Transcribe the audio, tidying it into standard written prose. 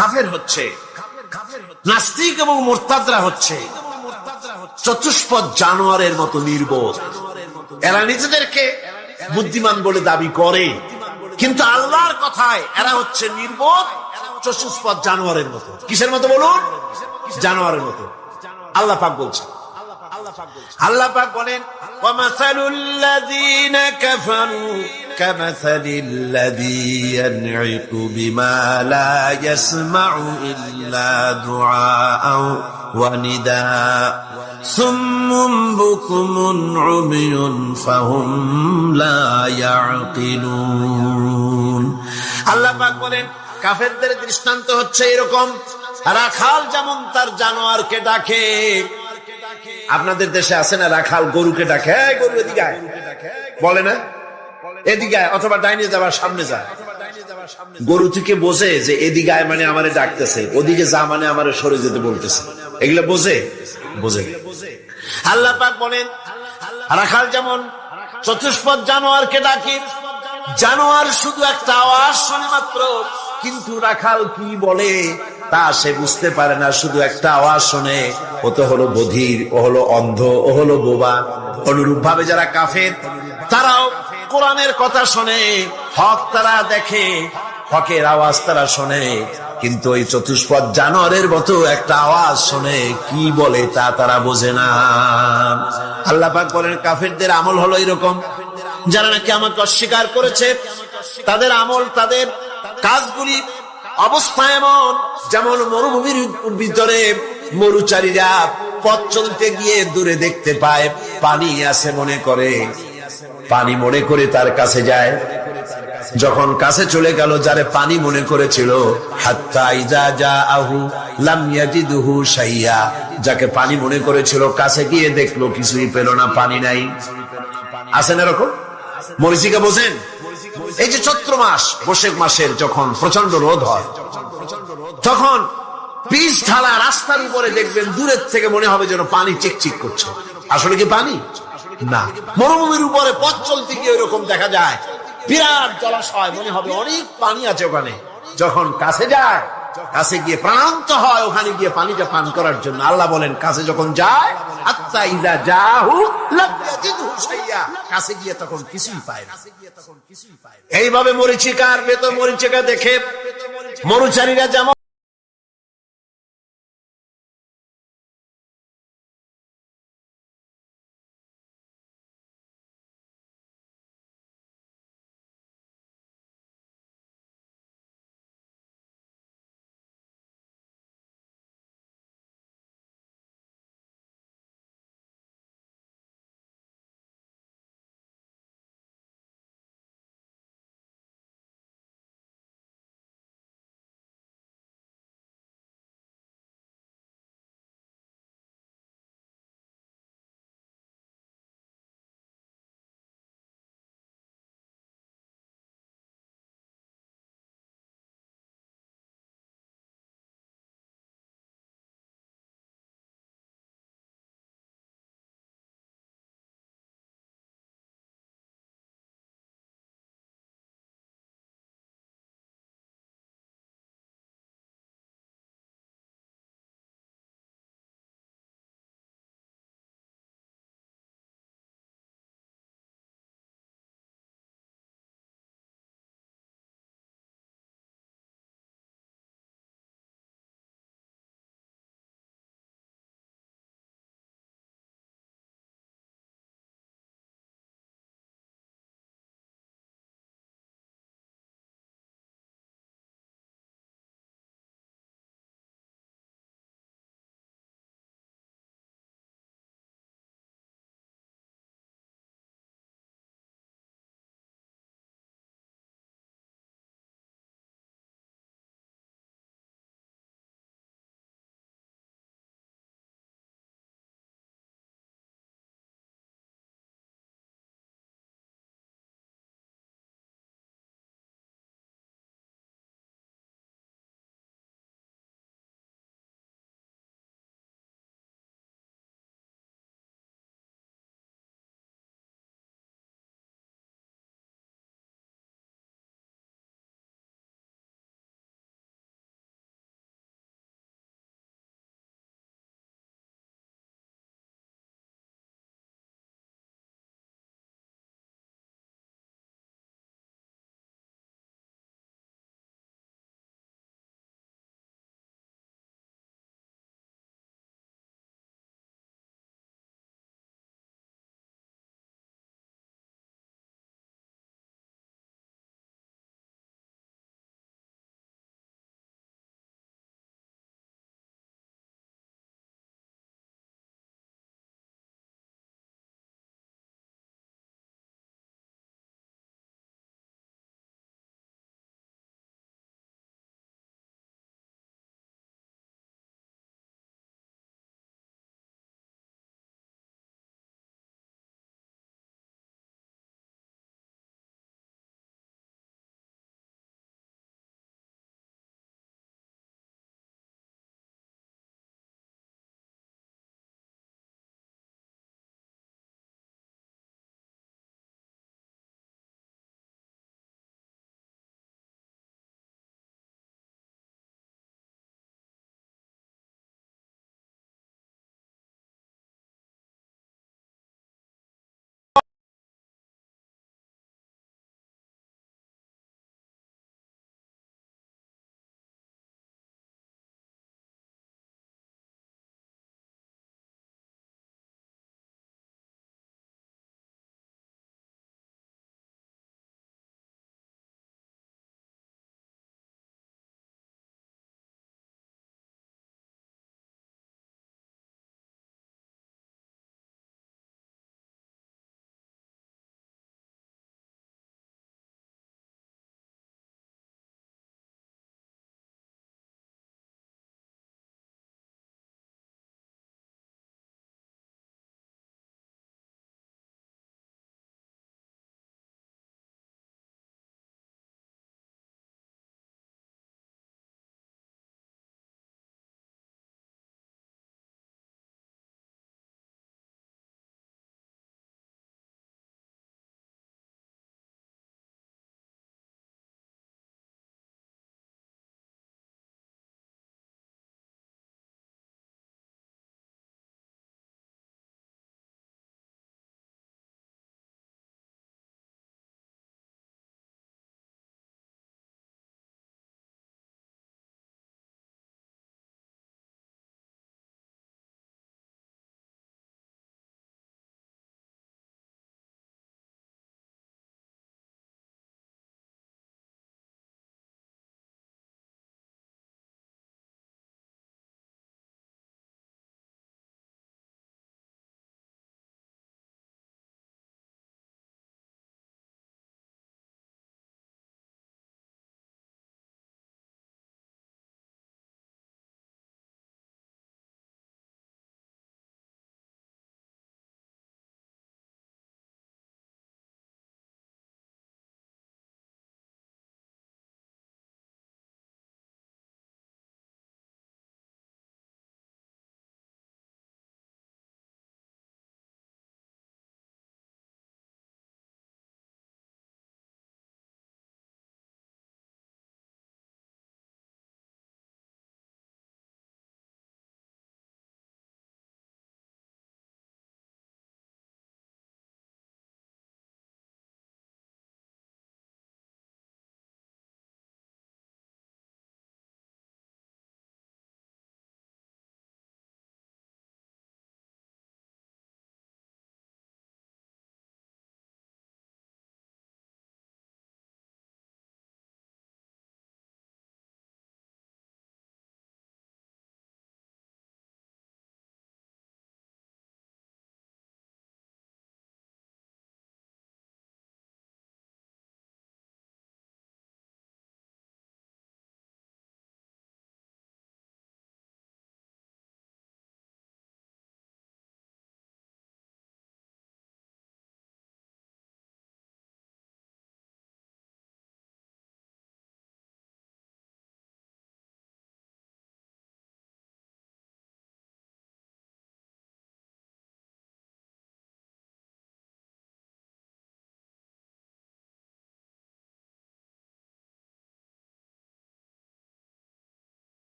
কাফের হচ্ছে, নাস্তিক এবং মুরতাদরা হচ্ছে চতুষ্পদ জানোয়ারের মতো নির্বোধ। এরা নিজেদেরকে বুদ্ধিমান বলে দাবি করে, কিন্তু আল্লাহর কথায় এরা হচ্ছে নির্বোধ চতুষ্পদ জানোয়ারের মতো। কিসের মতো বলুন? জানোয়ারের মতো। আল্লাহ পাক বলছেন, আল্লাহ পাক বলেন ওয়ামাসালুল লাযীনা কাফারু কামাসালিল লাযী ইয়ানঈকু বিমা লা ইয়াসমাউ ইল্লা দুআআও ওয়া নিদাআ সুম্মুন বুকুমুন উমিয়ুন ফাহুম লা ইয়াকিলুন। আল্লাহ পাক বলেন কাফেরদের দৃষ্টান্ত হচ্ছে এরকম, রাখাল যেমন তার জানোয়ারকে ডাকে। আপনাদের দেশে আছে না রাখাল গরুকে ডাকে, গরু এদিকে আয় বলে না, এদিকে আয়, অথবা ডাইনে যাবার সামনে যায়। গরু থেকে বোঝে যে এদিকে আয় মানে আমারে ডাকতেছে, ওদিকে যা মানে আমারে সরে যেতে বলতেছে। এগুলো বোঝে? বোঝে। আল্লাহ পাক বলেন রাখাল যেমন চতুষ্পদ জানোয়ারকে ডাকে। জানোয়ার শুধু একটা আওয়াজ শোনে মাত্র, কিন্তু রাখাল কি বলে তা সে বুঝতে পারে না, শুধু একটা আওয়াজ শোনে। ও তো হলো বধির, ও হলো অন্ধ, ও হলো বোবা। অনুরূপ ভাবে যারা কাফের তারাও কোরআনের কথা শোনে, হক তারা দেখে, হকের আওয়াজ তারা শোনে, কিন্তু ওই চতুষ্পদ জানোয়ারের মতো একটা আওয়াজ শোনে, কি বলে তা তারা বোঝে না। আল্লাহ পাক বলেন কাফেরদের আমল হলো এরকম, যারা নাকি আমাকে অস্বীকার করেছে তাদের আমল, তাদের কাজগুলি অবস্থা এমন যেমন মরুভূমির ভিতরে মরুচারীরা পথ চলতে গিয়ে দূরে দেখতে পায় পানি আছে, মনে করে পানি মনে করে তার কাছে যায়। যখন কাছে চলে গেল, যারে পানি মনে করেছিল, হাত্তা ইযা জাআহু লাম ইয়াজিদহু শাইয়া, যাকে পানি মনে করেছিল কাছে গিয়ে দেখলো কিছুই পেল না, পানি নাই। আছেন এরকম? মরিচিকা বোঝেন? এই যে চৈত্র মাস, বৈশাখ মাসের যখন প্রচন্ড রোদ হয়, তখন পিচ ঢালা রাস্তার উপরে দেখবেন দূরের থেকে মনে হবে যেন পানি চিকচিক করছে। আসলে কি পানি? না। মরুভূমির উপরে পথ চলতে গিয়ে এরকম দেখা যায় বিরাট জলাশয়, মনে হবে অনেক পানি আছে ওখানে। যখন কাছে যায়, কাছে গিয়ে প্রান্ত হয় ওখানে গিয়ে পানিটা পান করার জন্য। আল্লাহ বলেন কাছে যখন যায়, হাত্তা ইযা জাআহু লাম ইয়াজিদহু শাইয়া, কাছে গিয়ে তখন কিছুই পায় না। এইভাবে মরিচিকার ভেতর মরিচিকা দেখে মরুচারীরা যেমন